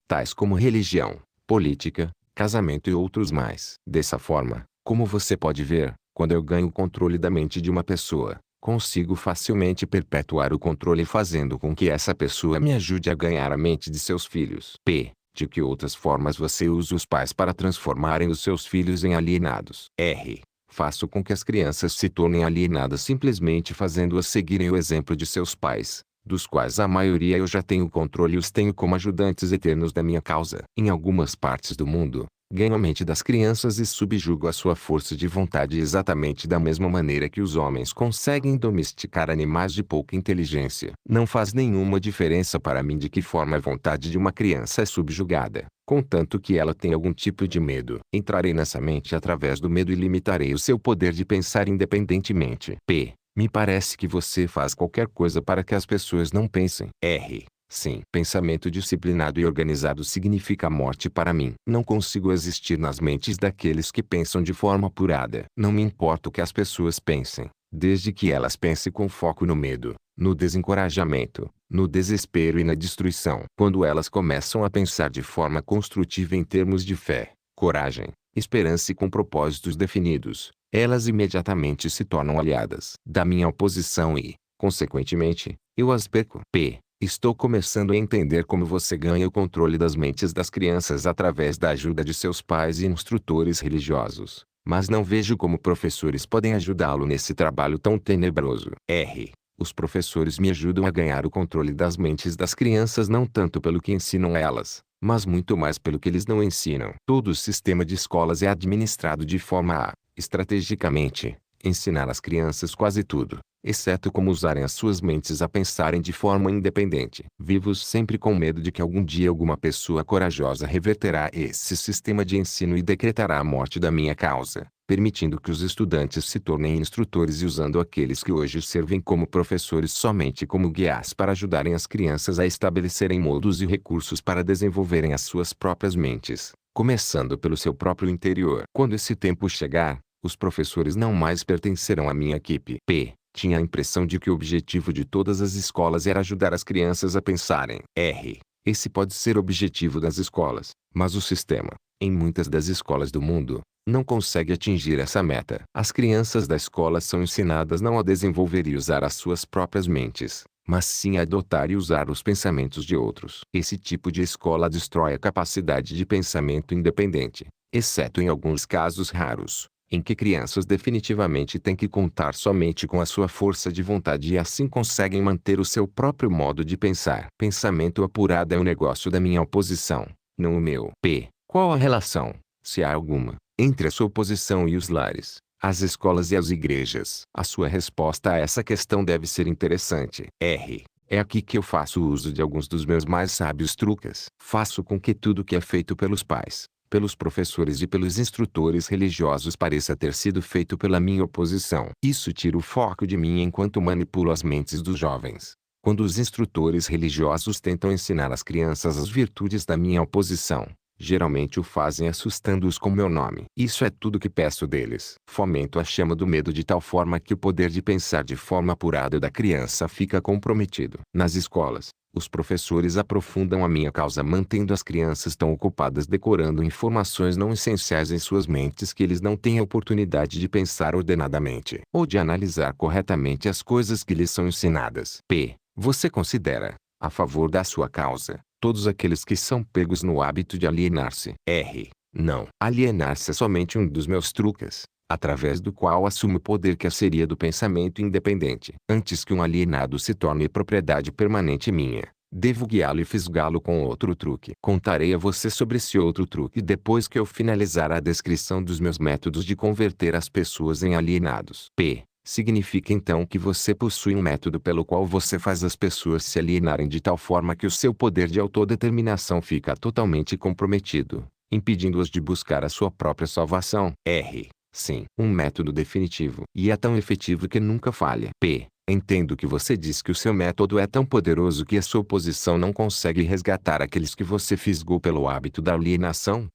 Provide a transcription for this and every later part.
tais como religião, política, casamento e outros mais. Dessa forma, como você pode ver, quando eu ganho o controle da mente de uma pessoa, consigo facilmente perpetuar o controle fazendo com que essa pessoa me ajude a ganhar a mente de seus filhos. De que outras formas você usa os pais para transformarem os seus filhos em alienados? Faço com que as crianças se tornem alienadas simplesmente fazendo-as seguirem o exemplo de seus pais, dos quais a maioria eu já tenho controle e os tenho como ajudantes eternos da minha causa. Em algumas partes do mundo, ganho a mente das crianças e subjugo a sua força de vontade exatamente da mesma maneira que os homens conseguem domesticar animais de pouca inteligência. Não faz nenhuma diferença para mim de que forma a vontade de uma criança é subjugada, contanto que ela tenha algum tipo de medo. Entrarei nessa mente através do medo e limitarei o seu poder de pensar independentemente. Me parece que você faz qualquer coisa para que as pessoas não pensem. Sim, pensamento disciplinado e organizado significa morte para mim. Não consigo existir nas mentes daqueles que pensam de forma apurada. Não me importa o que as pessoas pensem, desde que elas pensem com foco no medo, no desencorajamento, no desespero e na destruição. Quando elas começam a pensar de forma construtiva em termos de fé, coragem, esperança e com propósitos definidos, elas imediatamente se tornam aliadas da minha oposição e, consequentemente, eu as perco. Estou começando a entender como você ganha o controle das mentes das crianças através da ajuda de seus pais e instrutores religiosos, mas não vejo como professores podem ajudá-lo nesse trabalho tão tenebroso. Os professores me ajudam a ganhar o controle das mentes das crianças não tanto pelo que ensinam a elas, mas muito mais pelo que eles não ensinam. Todo o sistema de escolas é administrado de forma a, estrategicamente, ensinar às crianças quase tudo, exceto como usarem as suas mentes a pensarem de forma independente. Vivo sempre com medo de que algum dia alguma pessoa corajosa reverterá esse sistema de ensino e decretará a morte da minha causa, permitindo que os estudantes se tornem instrutores e usando aqueles que hoje servem como professores somente como guias para ajudarem as crianças a estabelecerem modos e recursos para desenvolverem as suas próprias mentes, começando pelo seu próprio interior. Quando esse tempo chegar, os professores não mais pertencerão à minha equipe. Tinha a impressão de que o objetivo de todas as escolas era ajudar as crianças a pensarem. Esse pode ser o objetivo das escolas, mas o sistema, em muitas das escolas do mundo, não consegue atingir essa meta. As crianças da escola são ensinadas não a desenvolver e usar as suas próprias mentes, mas sim a adotar e usar os pensamentos de outros. Esse tipo de escola destrói a capacidade de pensamento independente, exceto em alguns casos raros, em que crianças definitivamente têm que contar somente com a sua força de vontade e assim conseguem manter o seu próprio modo de pensar. Pensamento apurado é o negócio da minha oposição, não o meu. Qual a relação, se há alguma, entre a sua oposição e os lares, as escolas e as igrejas? A sua resposta a essa questão deve ser interessante. É aqui que eu faço uso de alguns dos meus mais sábios truques. Faço com que tudo que é feito pelos pais, pelos professores e pelos instrutores religiosos pareça ter sido feito pela minha oposição. Isso tira o foco de mim enquanto manipulo as mentes dos jovens. Quando os instrutores religiosos tentam ensinar às crianças as virtudes da minha oposição, geralmente o fazem assustando-os com meu nome. Isso é tudo que peço deles. Fomento a chama do medo de tal forma que o poder de pensar de forma apurada da criança fica comprometido. Nas escolas, os professores aprofundam a minha causa mantendo as crianças tão ocupadas decorando informações não essenciais em suas mentes que eles não têm a oportunidade de pensar ordenadamente ou de analisar corretamente as coisas que lhes são ensinadas. Você considera, a favor da sua causa, todos aqueles que são pegos no hábito de alienar-se? Não. Alienar-se é somente um dos meus truques, através do qual assumo o poder que seria do pensamento independente. Antes que um alienado se torne propriedade permanente minha, devo guiá-lo e fisgá-lo com outro truque. Contarei a você sobre esse outro truque depois que eu finalizar a descrição dos meus métodos de converter as pessoas em alienados. Significa então que você possui um método pelo qual você faz as pessoas se alienarem de tal forma que o seu poder de autodeterminação fica totalmente comprometido, impedindo-as de buscar a sua própria salvação. Sim, um método definitivo. E é tão efetivo que nunca falha. Entendo que você diz que o seu método é tão poderoso que a sua oposição não consegue resgatar aqueles que você fisgou pelo hábito da alienação.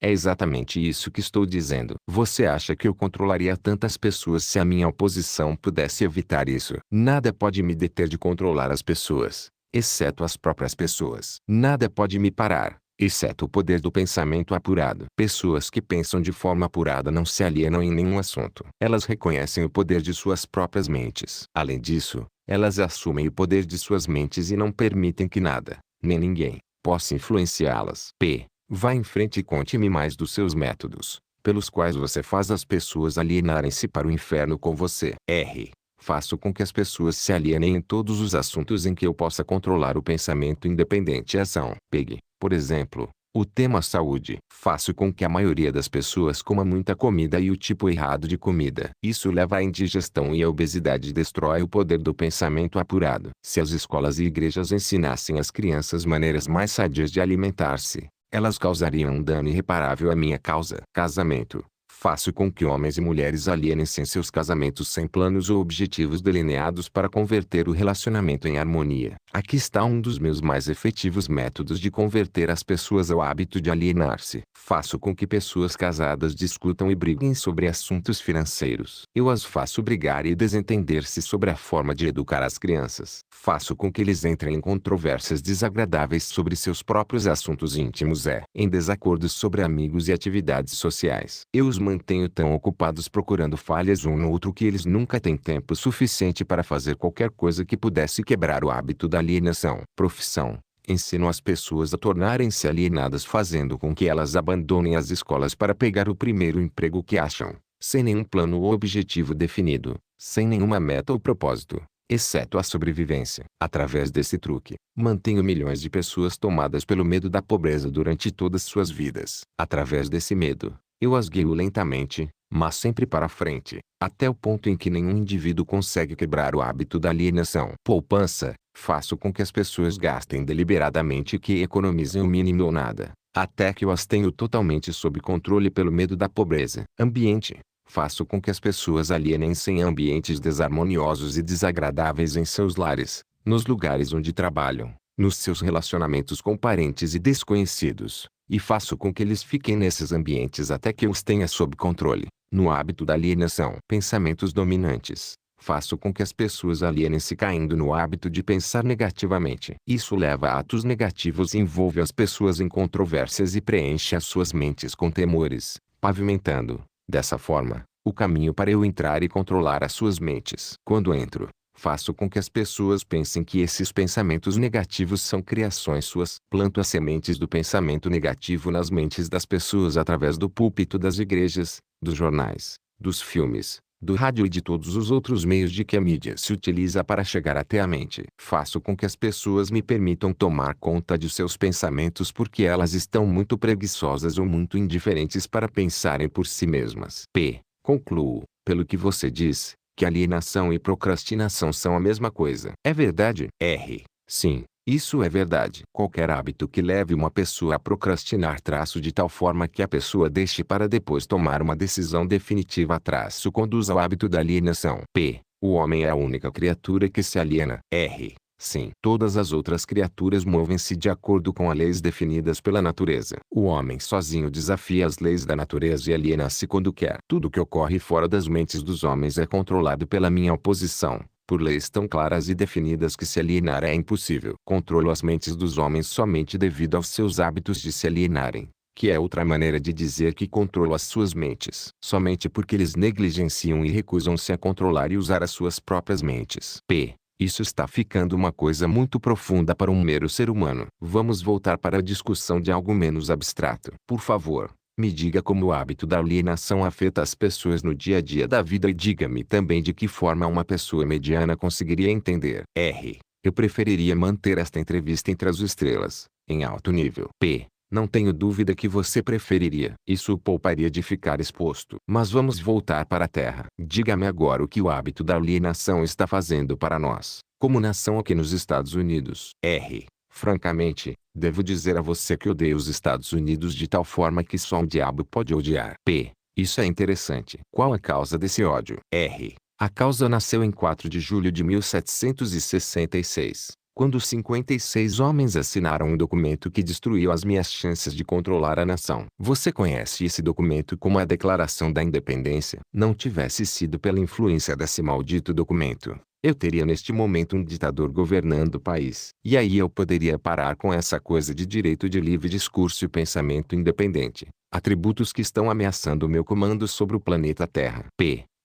É exatamente isso que estou dizendo. Você acha que eu controlaria tantas pessoas se a minha oposição pudesse evitar isso? Nada pode me deter de controlar as pessoas, exceto as próprias pessoas. Nada pode me parar, exceto o poder do pensamento apurado. Pessoas que pensam de forma apurada não se alienam em nenhum assunto. Elas reconhecem o poder de suas próprias mentes. Além disso, elas assumem o poder de suas mentes e não permitem que nada, nem ninguém, possa influenciá-las. P. Vá em frente e conte-me mais dos seus métodos, pelos quais você faz as pessoas alienarem-se para o inferno com você. R. Faço com que as pessoas se alienem em todos os assuntos em que eu possa controlar o pensamento independente e ação. Pegue, por exemplo, o tema saúde. Faço com que a maioria das pessoas coma muita comida e o tipo errado de comida. Isso leva à indigestão e a obesidade e destrói o poder do pensamento apurado. Se as escolas e igrejas ensinassem às crianças maneiras mais sadias de alimentar-se, elas causariam um dano irreparável à minha causa. Casamento. Faço com que homens e mulheres alienem-se em seus casamentos sem planos ou objetivos delineados para converter o relacionamento em harmonia. Aqui está um dos meus mais efetivos métodos de converter as pessoas ao hábito de alienar-se. Faço com que pessoas casadas discutam e briguem sobre assuntos financeiros. Eu as faço brigar e desentender-se sobre a forma de educar as crianças. Faço com que eles entrem em controvérsias desagradáveis sobre seus próprios assuntos íntimos em desacordos sobre amigos e atividades sociais. Eu os mantenho tão ocupados procurando falhas um no outro que eles nunca têm tempo suficiente para fazer qualquer coisa que pudesse quebrar o hábito da alienação. Profissão. Ensino as pessoas a tornarem-se alienadas fazendo com que elas abandonem as escolas para pegar o primeiro emprego que acham, sem nenhum plano ou objetivo definido, sem nenhuma meta ou propósito, exceto a sobrevivência. Através desse truque, mantenho milhões de pessoas tomadas pelo medo da pobreza durante todas suas vidas. Através desse medo, eu as guio lentamente, mas sempre para frente, até o ponto em que nenhum indivíduo consegue quebrar o hábito da alienação. Poupança. Faço com que as pessoas gastem deliberadamente e que economizem o mínimo ou nada, até que eu as tenho totalmente sob controle pelo medo da pobreza. Ambiente. Faço com que as pessoas alienem-se em ambientes desarmoniosos e desagradáveis em seus lares, nos lugares onde trabalham, nos seus relacionamentos com parentes e desconhecidos, e faço com que eles fiquem nesses ambientes até que eu os tenha sob controle, no hábito da alienação. Pensamentos dominantes. Faço com que as pessoas alienem-se caindo no hábito de pensar negativamente. Isso leva a atos negativos e envolve as pessoas em controvérsias e preenche as suas mentes com temores, pavimentando, dessa forma, o caminho para eu entrar e controlar as suas mentes. Quando entro, faço com que as pessoas pensem que esses pensamentos negativos são criações suas. Planto as sementes do pensamento negativo nas mentes das pessoas através do púlpito das igrejas, dos jornais, dos filmes, do rádio e de todos os outros meios de que a mídia se utiliza para chegar até a mente. Faço com que as pessoas me permitam tomar conta de seus pensamentos porque elas estão muito preguiçosas ou muito indiferentes para pensarem por si mesmas. P. Concluo, pelo que você diz, que alienação e procrastinação são a mesma coisa. É verdade? R. Sim. Isso é verdade. Qualquer hábito que leve uma pessoa a procrastinar traço de tal forma que a pessoa deixe para depois tomar uma decisão definitiva traço conduz ao hábito da alienação. P. O homem é a única criatura que se aliena. R. Sim. Todas as outras criaturas movem-se de acordo com as leis definidas pela natureza. O homem sozinho desafia as leis da natureza e aliena-se quando quer. Tudo que ocorre fora das mentes dos homens é controlado pela minha oposição, por leis tão claras e definidas que se alienar é impossível. Controlo as mentes dos homens somente devido aos seus hábitos de se alienarem, que é outra maneira de dizer que controlo as suas mentes. Somente porque eles negligenciam e recusam-se a controlar e usar as suas próprias mentes. P. Isso está ficando uma coisa muito profunda para um mero ser humano. Vamos voltar para a discussão de algo menos abstrato. Por favor, me diga como o hábito da alienação afeta as pessoas no dia a dia da vida e diga-me também de que forma uma pessoa mediana conseguiria entender. R. Eu preferiria manter esta entrevista entre as estrelas, em alto nível. P. Não tenho dúvida que você preferiria. Isso o pouparia de ficar exposto. Mas vamos voltar para a Terra. Diga-me agora o que o hábito da alienação está fazendo para nós, como nação aqui nos Estados Unidos. R. Francamente, devo dizer a você que odeio os Estados Unidos de tal forma que só um diabo pode odiar. P. Isso é interessante. Qual a causa desse ódio? R. A causa nasceu em 4 de julho de 1766. Quando 56 homens assinaram um documento que destruiu as minhas chances de controlar a nação. Você conhece esse documento como a Declaração da Independência? Não tivesse sido pela influência desse maldito documento, Eu teria neste momento um ditador governando o país. E aí eu poderia parar com essa coisa de direito de livre discurso e pensamento independente. Atributos que estão ameaçando o meu comando sobre o planeta Terra.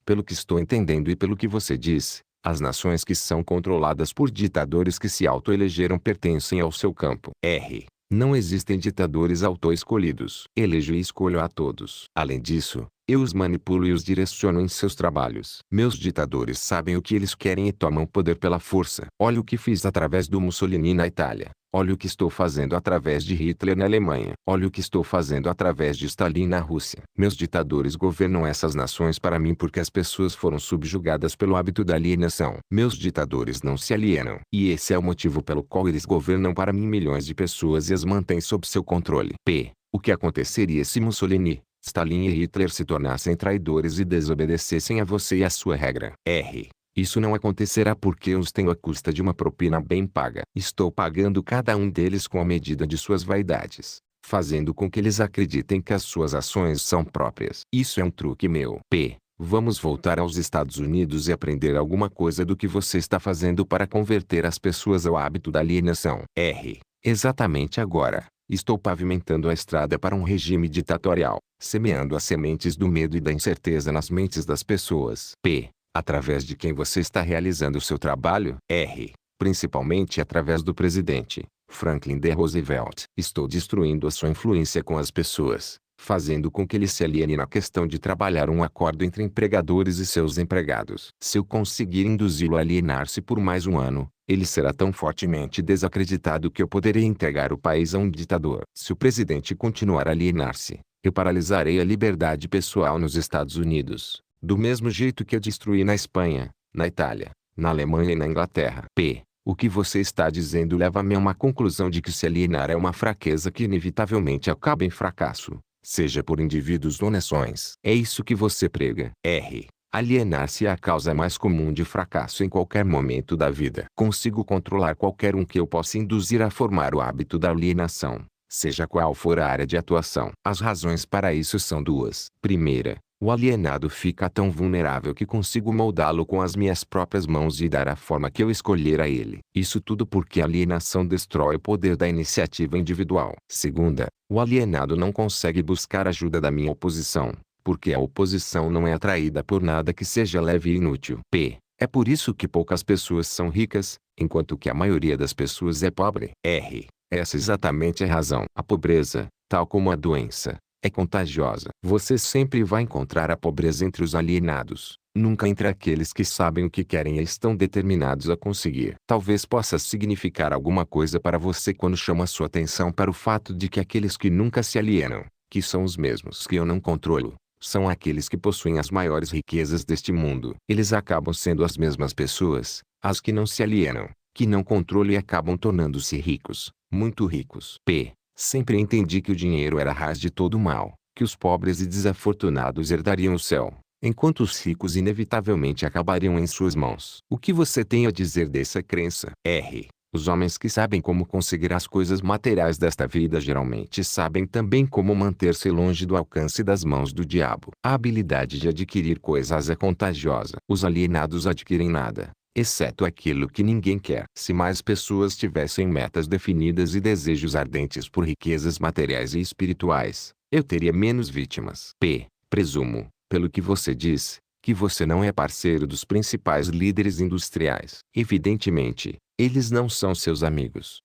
Pelo que estou entendendo e pelo que você diz, as nações que são controladas por ditadores que se autoelegeram pertencem ao seu campo. Não existem ditadores auto-escolhidos. Elejo e escolho a todos. Além disso, eu os manipulo e os direciono em seus trabalhos. Meus ditadores sabem o que eles querem e tomam poder pela força. Olha o que fiz através do Mussolini na Itália. Olha o que estou fazendo através de Hitler na Alemanha. Olha o que estou fazendo através de Stalin na Rússia. Meus ditadores governam essas nações para mim porque as pessoas foram subjugadas pelo hábito da alienação. Meus ditadores não se alienam. E esse é o motivo pelo qual eles governam para mim milhões de pessoas e as mantêm sob seu controle. O que aconteceria se Mussolini, Stalin e Hitler se tornassem traidores e desobedecessem a você e a sua regra? Isso não acontecerá porque eu os tenho à custa de uma propina bem paga. Estou pagando cada um deles com a medida de suas vaidades, fazendo com que eles acreditem que as suas ações são próprias. Isso é um truque meu. Vamos voltar aos Estados Unidos e aprender alguma coisa do que você está fazendo para converter as pessoas ao hábito da alienação. Exatamente agora, estou pavimentando a estrada para um regime ditatorial, semeando as sementes do medo e da incerteza nas mentes das pessoas. Através de quem você está realizando o seu trabalho? Principalmente através do presidente, Franklin D. Roosevelt. Estou destruindo a sua influência com as pessoas, fazendo com que ele se aliene na questão de trabalhar um acordo entre empregadores e seus empregados. Se eu conseguir induzi-lo a alienar-se por mais um ano, ele será tão fortemente desacreditado que eu poderei entregar o país a um ditador. Se o presidente continuar a alienar-se, eu paralisarei a liberdade pessoal nos Estados Unidos, do mesmo jeito que eu destruí na Espanha, na Itália, na Alemanha e na Inglaterra. O que você está dizendo leva-me a uma conclusão de que se alienar é uma fraqueza que inevitavelmente acaba em fracasso, seja por indivíduos ou nações. É isso que você prega. Alienar-se é a causa mais comum de fracasso em qualquer momento da vida. Consigo controlar qualquer um que eu possa induzir a formar o hábito da alienação, seja qual for a área de atuação. As razões para isso são duas. Primeira, o alienado fica tão vulnerável que consigo moldá-lo com as minhas próprias mãos e dar a forma que eu escolher a ele. Isso tudo porque a alienação destrói o poder da iniciativa individual. Segunda, o alienado não consegue buscar ajuda da minha oposição, porque a oposição não é atraída por nada que seja leve e inútil. É por isso que poucas pessoas são ricas, enquanto que a maioria das pessoas é pobre. Essa é exatamente a razão. A pobreza, tal como a doença, é contagiosa. Você sempre vai encontrar a pobreza entre os alienados, nunca entre aqueles que sabem o que querem e estão determinados a conseguir. Talvez possa significar alguma coisa para você quando chama sua atenção para o fato de que aqueles que nunca se alienam, que são os mesmos que eu não controlo, são aqueles que possuem as maiores riquezas deste mundo. Eles acabam sendo as mesmas pessoas, as que não se alienam, que não controlam e acabam tornando-se ricos, muito ricos. Sempre entendi que o dinheiro era a raiz de todo o mal, que os pobres e desafortunados herdariam o céu, enquanto os ricos inevitavelmente acabariam em suas mãos. O que você tem a dizer dessa crença? Os homens que sabem como conseguir as coisas materiais desta vida geralmente sabem também como manter-se longe do alcance das mãos do diabo. A habilidade de adquirir coisas é contagiosa. Os alienados adquirem nada, exceto aquilo que ninguém quer. Se mais pessoas tivessem metas definidas e desejos ardentes por riquezas materiais e espirituais, eu teria menos vítimas. Presumo, pelo que você diz, que você não é parceiro dos principais líderes industriais. Evidentemente, eles não são seus amigos.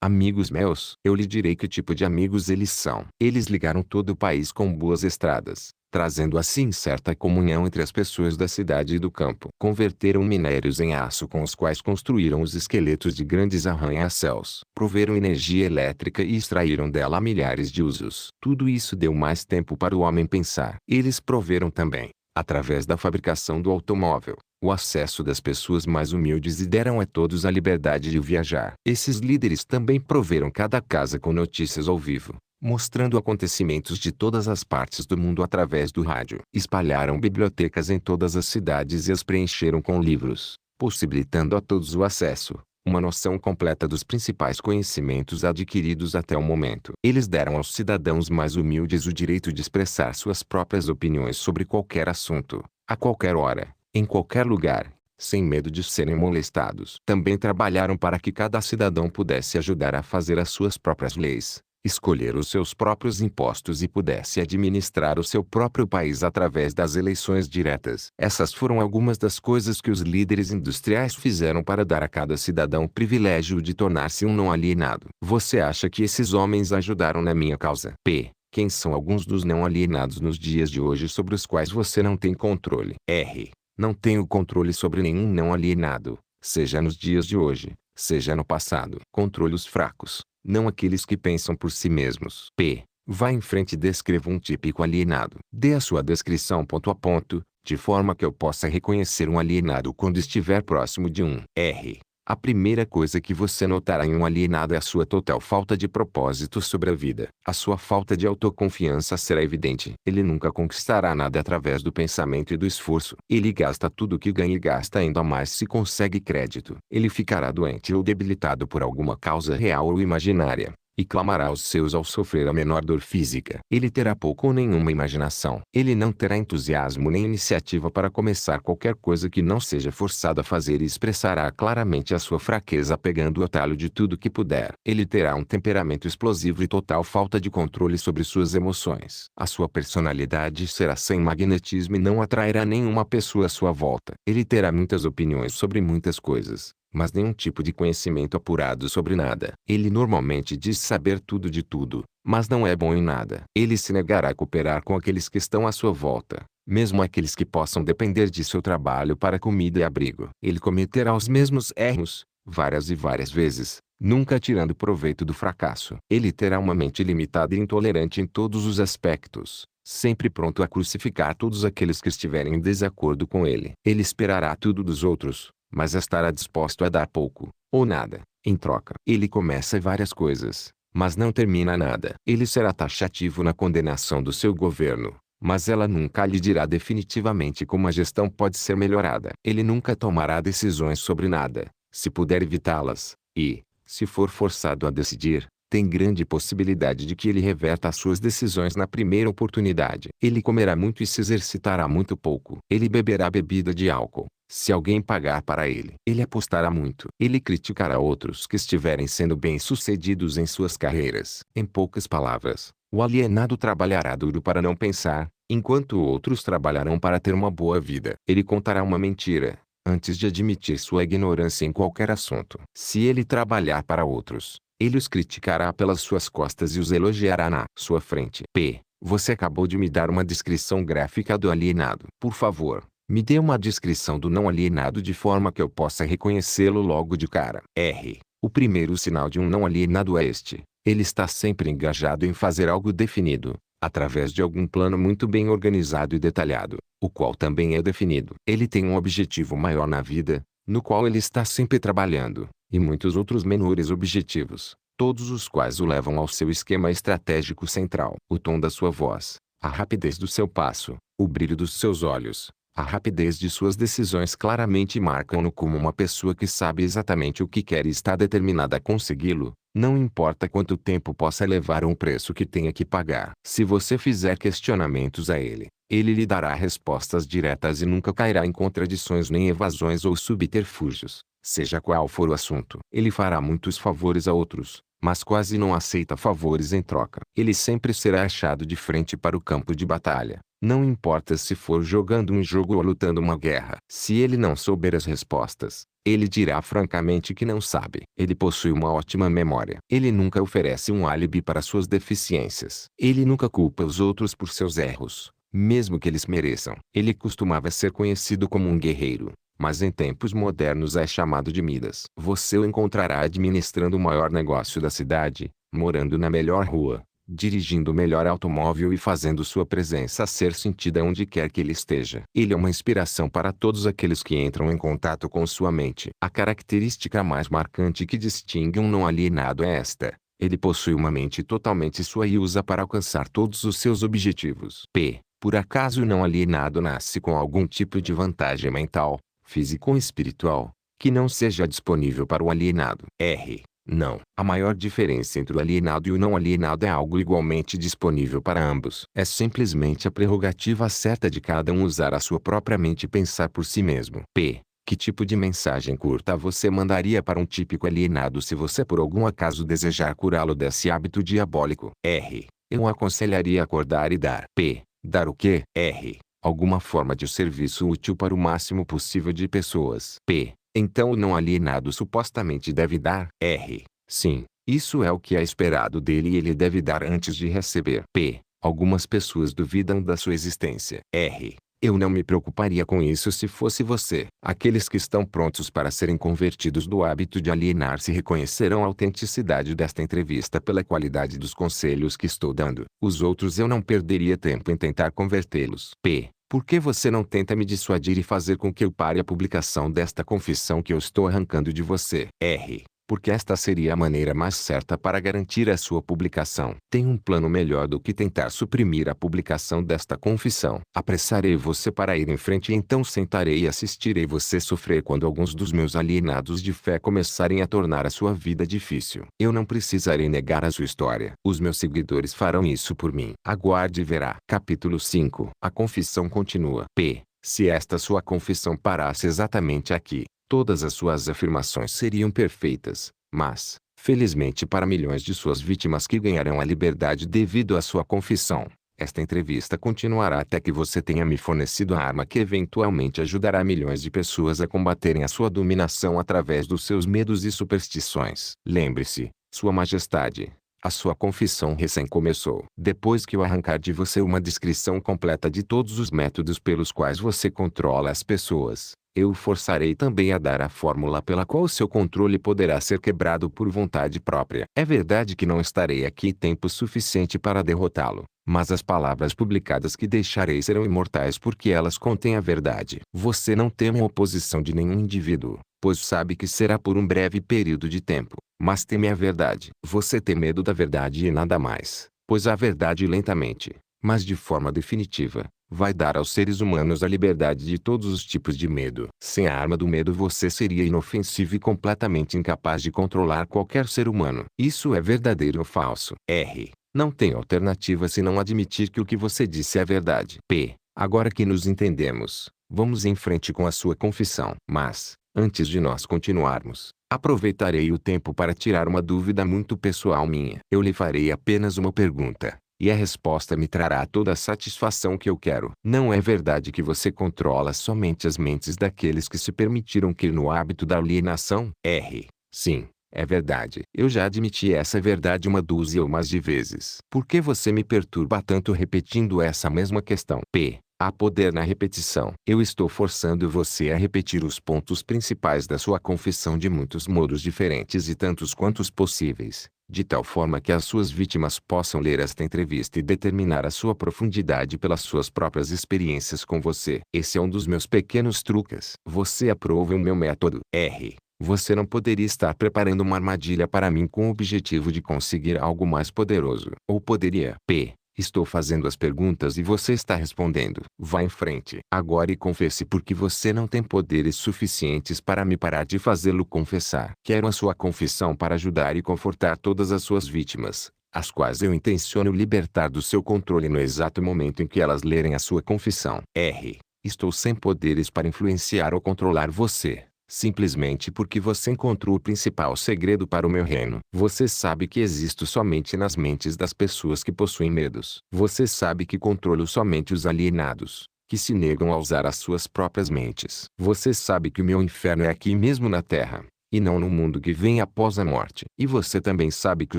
Amigos meus? Eu lhe direi que tipo de amigos eles são. Eles ligaram todo o país com boas estradas, trazendo assim certa comunhão entre as pessoas da cidade e do campo. Converteram minérios em aço com os quais construíram os esqueletos de grandes arranha-céus. Proveram energia elétrica e extraíram dela milhares de usos. Tudo isso deu mais tempo para o homem pensar. Eles proveram também, através da fabricação do automóvel, o acesso das pessoas mais humildes e deram a todos a liberdade de viajar. Esses líderes também proveram cada casa com notícias ao vivo, mostrando acontecimentos de todas as partes do mundo através do rádio. Espalharam bibliotecas em todas as cidades e as preencheram com livros, possibilitando a todos o acesso, uma noção completa dos principais conhecimentos adquiridos até o momento. Eles deram aos cidadãos mais humildes o direito de expressar suas próprias opiniões sobre qualquer assunto, a qualquer hora, em qualquer lugar, sem medo de serem molestados. Também trabalharam para que cada cidadão pudesse ajudar a fazer as suas próprias leis, escolher os seus próprios impostos e pudesse administrar o seu próprio país através das eleições diretas. Essas foram algumas das coisas que os líderes industriais fizeram para dar a cada cidadão o privilégio de tornar-se um não alienado. Você acha que esses homens ajudaram na minha causa? P. Quem são alguns dos não alienados nos dias de hoje sobre os quais você não tem controle? R. Não tenho controle sobre nenhum não alienado, seja nos dias de hoje, seja no passado. Controle os fracos, não aqueles que pensam por si mesmos. P. Vá em frente e descreva um típico alienado. Dê a sua descrição ponto a ponto, de forma que eu possa reconhecer um alienado quando estiver próximo de um. R. A primeira coisa que você notará em um alienado é a sua total falta de propósito sobre a vida. A sua falta de autoconfiança será evidente. Ele nunca conquistará nada através do pensamento e do esforço. Ele gasta tudo o que ganha e gasta ainda mais se consegue crédito. Ele ficará doente ou debilitado por alguma causa real ou imaginária, e clamará aos seus ao sofrer a menor dor física. Ele terá pouco ou nenhuma imaginação. Ele não terá entusiasmo nem iniciativa para começar qualquer coisa que não seja forçado a fazer e expressará claramente a sua fraqueza pegando o atalho de tudo que puder. Ele terá um temperamento explosivo e total falta de controle sobre suas emoções. A sua personalidade será sem magnetismo e não atrairá nenhuma pessoa à sua volta. Ele terá muitas opiniões sobre muitas coisas, mas nenhum tipo de conhecimento apurado sobre nada. Ele normalmente diz saber tudo de tudo, mas não é bom em nada. Ele se negará a cooperar com aqueles que estão à sua volta, mesmo aqueles que possam depender de seu trabalho para comida e abrigo. Ele cometerá os mesmos erros, várias e várias vezes, nunca tirando proveito do fracasso. Ele terá uma mente limitada e intolerante em todos os aspectos, sempre pronto a crucificar todos aqueles que estiverem em desacordo com ele. Ele esperará tudo dos outros, mas estará disposto a dar pouco, ou nada, em troca. Ele começa várias coisas, mas não termina nada. Ele será taxativo na condenação do seu governo, mas ela nunca lhe dirá definitivamente como a gestão pode ser melhorada. Ele nunca tomará decisões sobre nada, se puder evitá-las, e, se for forçado a decidir, tem grande possibilidade de que ele reverta as suas decisões na primeira oportunidade. Ele comerá muito e se exercitará muito pouco. Ele beberá bebida de álcool, se alguém pagar para ele. Ele apostará muito. Ele criticará outros que estiverem sendo bem-sucedidos em suas carreiras. Em poucas palavras, o alienado trabalhará duro para não pensar, enquanto outros trabalharão para ter uma boa vida. Ele contará uma mentira, antes de admitir sua ignorância em qualquer assunto. Se ele trabalhar para outros, ele os criticará pelas suas costas e os elogiará na sua frente. P. Você acabou de me dar uma descrição gráfica do alienado. Por favor, me dê uma descrição do não alienado de forma que eu possa reconhecê-lo logo de cara. R. O primeiro sinal de um não alienado é este. Ele está sempre engajado em fazer algo definido, através de algum plano muito bem organizado e detalhado, o qual também é definido. Ele tem um objetivo maior na vida, no qual ele está sempre trabalhando, e muitos outros menores objetivos, todos os quais o levam ao seu esquema estratégico central. O tom da sua voz, a rapidez do seu passo, o brilho dos seus olhos, a rapidez de suas decisões claramente marcam-no como uma pessoa que sabe exatamente o que quer e está determinada a consegui-lo, não importa quanto tempo possa levar ou o preço que tenha que pagar. Se você fizer questionamentos a ele, ele lhe dará respostas diretas e nunca cairá em contradições nem evasões ou subterfúgios, seja qual for o assunto. Ele fará muitos favores a outros, mas quase não aceita favores em troca. Ele sempre será achado de frente para o campo de batalha, não importa se for jogando um jogo ou lutando uma guerra. Se ele não souber as respostas, ele dirá francamente que não sabe. Ele possui uma ótima memória. Ele nunca oferece um álibi para suas deficiências. Ele nunca culpa os outros por seus erros, mesmo que eles mereçam. Ele costumava ser conhecido como um guerreiro, mas em tempos modernos é chamado de Midas. Você o encontrará administrando o maior negócio da cidade, morando na melhor rua, dirigindo o melhor automóvel e fazendo sua presença ser sentida onde quer que ele esteja. Ele é uma inspiração para todos aqueles que entram em contato com sua mente. A característica mais marcante que distingue um não alienado é esta: ele possui uma mente totalmente sua e usa para alcançar todos os seus objetivos. P. Por acaso o não alienado nasce com algum tipo de vantagem mental, física ou espiritual, que não seja disponível para o alienado? R. Não. A maior diferença entre o alienado e o não alienado é algo igualmente disponível para ambos. É simplesmente a prerrogativa certa de cada um usar a sua própria mente e pensar por si mesmo. P. Que tipo de mensagem curta você mandaria para um típico alienado se você por algum acaso desejar curá-lo desse hábito diabólico? R. Eu o aconselharia a acordar e dar. P. Dar o quê? R. Alguma forma de serviço útil para o máximo possível de pessoas. P. Então o não alienado supostamente deve dar. R. Sim. Isso é o que é esperado dele e ele deve dar antes de receber. P. Algumas pessoas duvidam da sua existência. R. Eu não me preocuparia com isso se fosse você. Aqueles que estão prontos para serem convertidos do hábito de alienar-se reconhecerão a autenticidade desta entrevista pela qualidade dos conselhos que estou dando. Os outros eu não perderia tempo em tentar convertê-los. P. Por que você não tenta me dissuadir e fazer com que eu pare a publicação desta confissão que eu estou arrancando de você? R. Porque esta seria a maneira mais certa para garantir a sua publicação. Tem um plano melhor do que tentar suprimir a publicação desta confissão. Apressarei você para ir em frente e então sentarei e assistirei você sofrer quando alguns dos meus alienados de fé começarem a tornar a sua vida difícil. Eu não precisarei negar a sua história. Os meus seguidores farão isso por mim. Aguarde e verá. Capítulo 5. A confissão continua. P. Se esta sua confissão parasse exatamente aqui, todas as suas afirmações seriam perfeitas, mas, felizmente para milhões de suas vítimas que ganharão a liberdade devido à sua confissão, esta entrevista continuará até que você tenha me fornecido a arma que eventualmente ajudará milhões de pessoas a combaterem a sua dominação através dos seus medos e superstições. Lembre-se, Sua Majestade, a sua confissão recém começou. Depois que eu arrancar de você uma descrição completa de todos os métodos pelos quais você controla as pessoas, eu o forçarei também a dar a fórmula pela qual seu controle poderá ser quebrado por vontade própria. É verdade que não estarei aqui tempo suficiente para derrotá-lo, mas as palavras publicadas que deixarei serão imortais porque elas contêm a verdade. Você não teme a oposição de nenhum indivíduo, pois sabe que será por um breve período de tempo, mas teme a verdade. Você tem medo da verdade e nada mais, pois a verdade lentamente, mas de forma definitiva, vai dar aos seres humanos a liberdade de todos os tipos de medo. Sem a arma do medo você seria inofensivo e completamente incapaz de controlar qualquer ser humano. Isso é verdadeiro ou falso? R. Não tem alternativa senão admitir que o que você disse é verdade. P. Agora que nos entendemos, vamos em frente com a sua confissão. Mas, antes de nós continuarmos, aproveitarei o tempo para tirar uma dúvida muito pessoal minha. Eu lhe farei apenas uma pergunta, e a resposta me trará toda a satisfação que eu quero. Não é verdade que você controla somente as mentes daqueles que se permitiram cair no hábito da alienação? R. Sim, é verdade. Eu já admiti essa verdade uma dúzia ou mais de vezes. Por que você me perturba tanto repetindo essa mesma questão? P. Há poder na repetição. Eu estou forçando você a repetir os pontos principais da sua confissão de muitos modos diferentes e tantos quantos possíveis, de tal forma que as suas vítimas possam ler esta entrevista e determinar a sua profundidade pelas suas próprias experiências com você. Esse é um dos meus pequenos truques. Você aprova o meu método? R. Você não poderia estar preparando uma armadilha para mim com o objetivo de conseguir algo mais poderoso. Ou poderia? P. Estou fazendo as perguntas e você está respondendo. Vá em frente. Agora e confesse porque você não tem poderes suficientes para me parar de fazê-lo confessar. Quero a sua confissão para ajudar e confortar todas as suas vítimas, as quais eu intenciono libertar do seu controle no exato momento em que elas lerem a sua confissão. R. Estou sem poderes para influenciar ou controlar você, simplesmente porque você encontrou o principal segredo para o meu reino. Você sabe que existo somente nas mentes das pessoas que possuem medos. Você sabe que controlo somente os alienados, que se negam a usar as suas próprias mentes. Você sabe que o meu inferno é aqui mesmo na Terra, e não no mundo que vem após a morte. E você também sabe que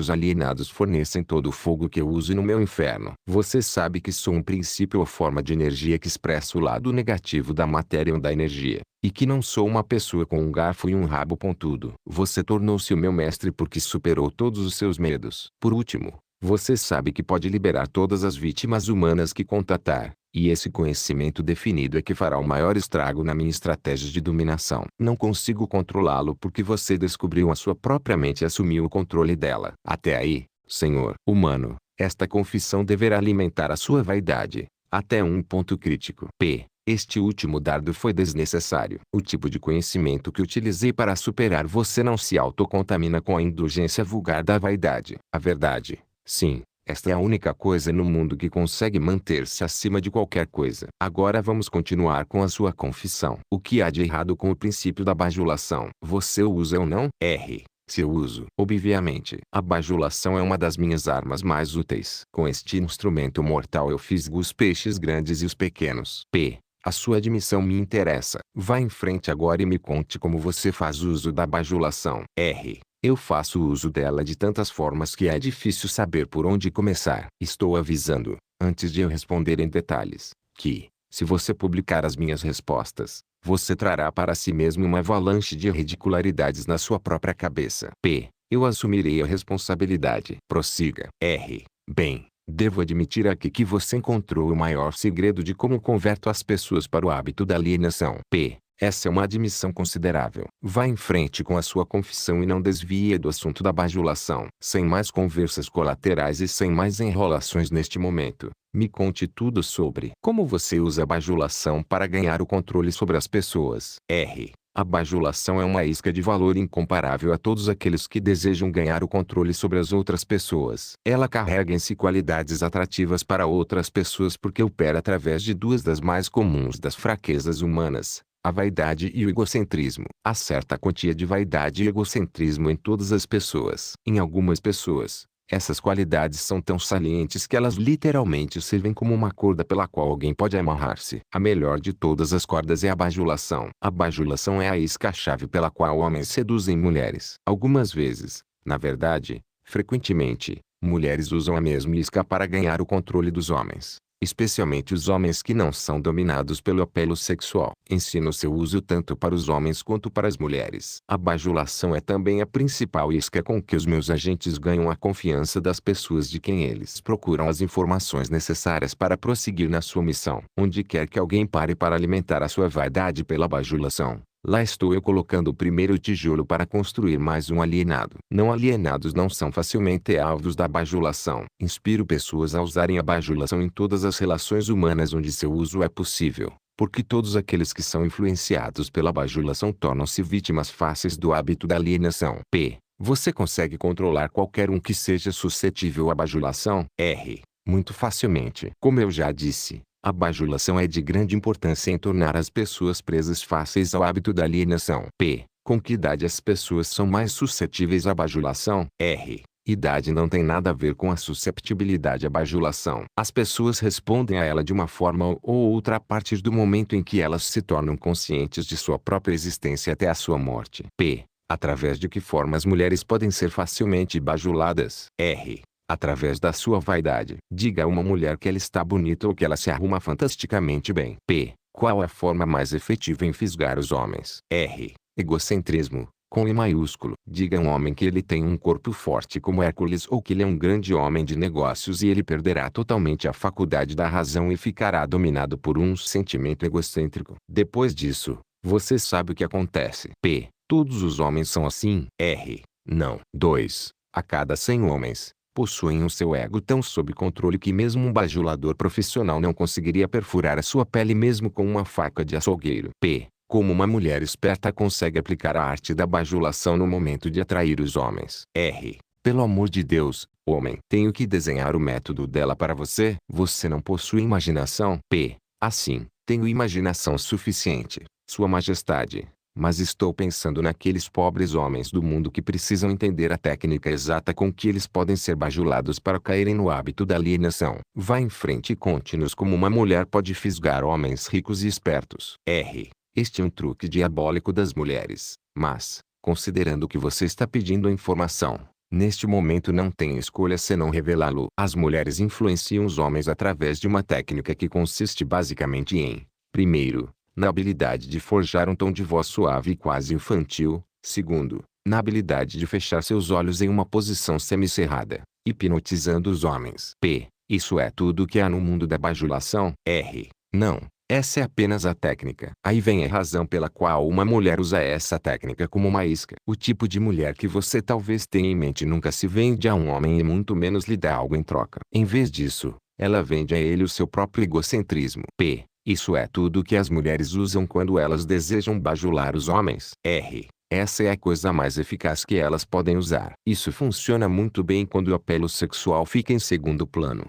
os alienados fornecem todo o fogo que eu uso no meu inferno. Você sabe que sou um princípio ou forma de energia que expressa o lado negativo da matéria ou da energia, e que não sou uma pessoa com um garfo e um rabo pontudo. Você tornou-se o meu mestre porque superou todos os seus medos. Por último, você sabe que pode liberar todas as vítimas humanas que contatar, e esse conhecimento definido é que fará o maior estrago na minha estratégia de dominação. Não consigo controlá-lo porque você descobriu a sua própria mente e assumiu o controle dela. Até aí, senhor humano, esta confissão deverá alimentar a sua vaidade, até um ponto crítico. P. Este último dardo foi desnecessário. O tipo de conhecimento que utilizei para superar você não se autocontamina com a indulgência vulgar da vaidade. A verdade, sim, Esta é a única coisa no mundo que consegue manter-se acima de qualquer coisa. Agora vamos continuar com a sua confissão. O que há de errado com o princípio da bajulação? Você o usa ou não? R. Se eu uso. Obviamente. A bajulação é uma das minhas armas mais úteis. Com este instrumento mortal eu fisgo os peixes grandes e os pequenos. P. A sua admissão me interessa. Vá em frente agora e me conte como você faz uso da bajulação. R. Eu faço uso dela de tantas formas que é difícil saber por onde começar. Estou avisando, antes de eu responder em detalhes, que, se você publicar as minhas respostas, você trará para si mesmo uma avalanche de ridicularidades na sua própria cabeça. P. Eu assumirei a responsabilidade. Prossiga. R. Bem, devo admitir aqui que você encontrou o maior segredo de como converto as pessoas para o hábito da alienação. P. Essa é uma admissão considerável. Vá em frente com a sua confissão e não desvie do assunto da bajulação. Sem mais conversas colaterais e sem mais enrolações neste momento, me conte tudo sobre como você usa a bajulação para ganhar o controle sobre as pessoas. R. A bajulação é uma isca de valor incomparável a todos aqueles que desejam ganhar o controle sobre as outras pessoas. Ela carrega em si qualidades atrativas para outras pessoas porque opera através de duas das mais comuns das fraquezas humanas: a vaidade e o egocentrismo. Há certa quantia de vaidade e egocentrismo em todas as pessoas. Em algumas pessoas, essas qualidades são tão salientes que elas literalmente servem como uma corda pela qual alguém pode amarrar-se. A melhor de todas as cordas é a bajulação. A bajulação é a isca-chave pela qual homens seduzem mulheres. Algumas vezes, na verdade, frequentemente, mulheres usam a mesma isca para ganhar o controle dos homens, especialmente os homens que não são dominados pelo apelo sexual. Ensino seu uso tanto para os homens quanto para as mulheres. A bajulação é também a principal isca com que os meus agentes ganham a confiança das pessoas de quem eles procuram as informações necessárias para prosseguir na sua missão. Onde quer que alguém pare para alimentar a sua vaidade pela bajulação, lá estou eu colocando o primeiro tijolo para construir mais um alienado. Não alienados não são facilmente alvos da bajulação. Inspiro pessoas a usarem a bajulação em todas as relações humanas onde seu uso é possível, porque todos aqueles que são influenciados pela bajulação tornam-se vítimas fáceis do hábito da alienação. P. Você consegue controlar qualquer um que seja suscetível à bajulação? R. Muito facilmente. Como eu já disse, a bajulação é de grande importância em tornar as pessoas presas fáceis ao hábito da alienação. P. Com que idade as pessoas são mais suscetíveis à bajulação? R. Idade não tem nada a ver com a susceptibilidade à bajulação. As pessoas respondem a ela de uma forma ou outra a partir do momento em que elas se tornam conscientes de sua própria existência até a sua morte. P. Através de que forma as mulheres podem ser facilmente bajuladas? R. Através da sua vaidade. Diga a uma mulher que ela está bonita ou que ela se arruma fantasticamente bem. P. Qual a forma mais efetiva em fisgar os homens? R. Egocentrismo, com E maiúsculo. Diga a um homem que ele tem um corpo forte como Hércules ou que ele é um grande homem de negócios e ele perderá totalmente a faculdade da razão e ficará dominado por um sentimento egocêntrico. Depois disso, você sabe o que acontece. P. Todos os homens são assim? R. Não. 2. A cada 100 homens, possuem o seu ego tão sob controle que mesmo um bajulador profissional não conseguiria perfurar a sua pele mesmo com uma faca de açougueiro. P. Como uma mulher esperta consegue aplicar a arte da bajulação no momento de atrair os homens? R. Pelo amor de Deus, homem. Tenho que desenhar o método dela para você? Você não possui imaginação? P. Assim, tenho imaginação suficiente, Sua Majestade. Mas estou pensando naqueles pobres homens do mundo que precisam entender a técnica exata com que eles podem ser bajulados para caírem no hábito da alienação. Vá em frente e conte-nos como uma mulher pode fisgar homens ricos e espertos. R. Este é um truque diabólico das mulheres, mas, considerando que você está pedindo a informação, neste momento não tem escolha senão revelá-lo. As mulheres influenciam os homens através de uma técnica que consiste basicamente em, primeiro, na habilidade de forjar um tom de voz suave e quase infantil. Segundo, na habilidade de fechar seus olhos em uma posição semicerrada, hipnotizando os homens. P. Isso é tudo que há no mundo da bajulação? R. Não. Essa é apenas a técnica. Aí vem a razão pela qual uma mulher usa essa técnica como uma isca. O tipo de mulher que você talvez tenha em mente nunca se vende a um homem e muito menos lhe dá algo em troca. Em vez disso, ela vende a ele o seu próprio egocentrismo. P. Isso é tudo que as mulheres usam quando elas desejam bajular os homens. R. Essa é a coisa mais eficaz que elas podem usar. Isso funciona muito bem quando o apelo sexual fica em segundo plano.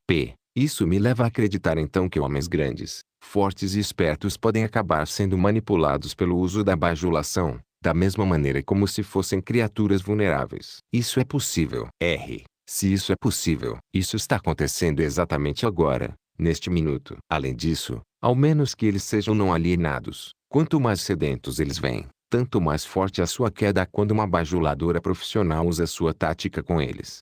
Isso me leva a acreditar então que homens grandes, fortes e espertos podem acabar sendo manipulados pelo uso da bajulação, da mesma maneira como se fossem criaturas vulneráveis. Isso é possível. Se isso é possível, isso está acontecendo exatamente agora, neste minuto. Além disso, ao menos que eles sejam não alienados, quanto mais sedentos eles vêm, tanto mais forte a sua queda quando uma bajuladora profissional usa sua tática com eles.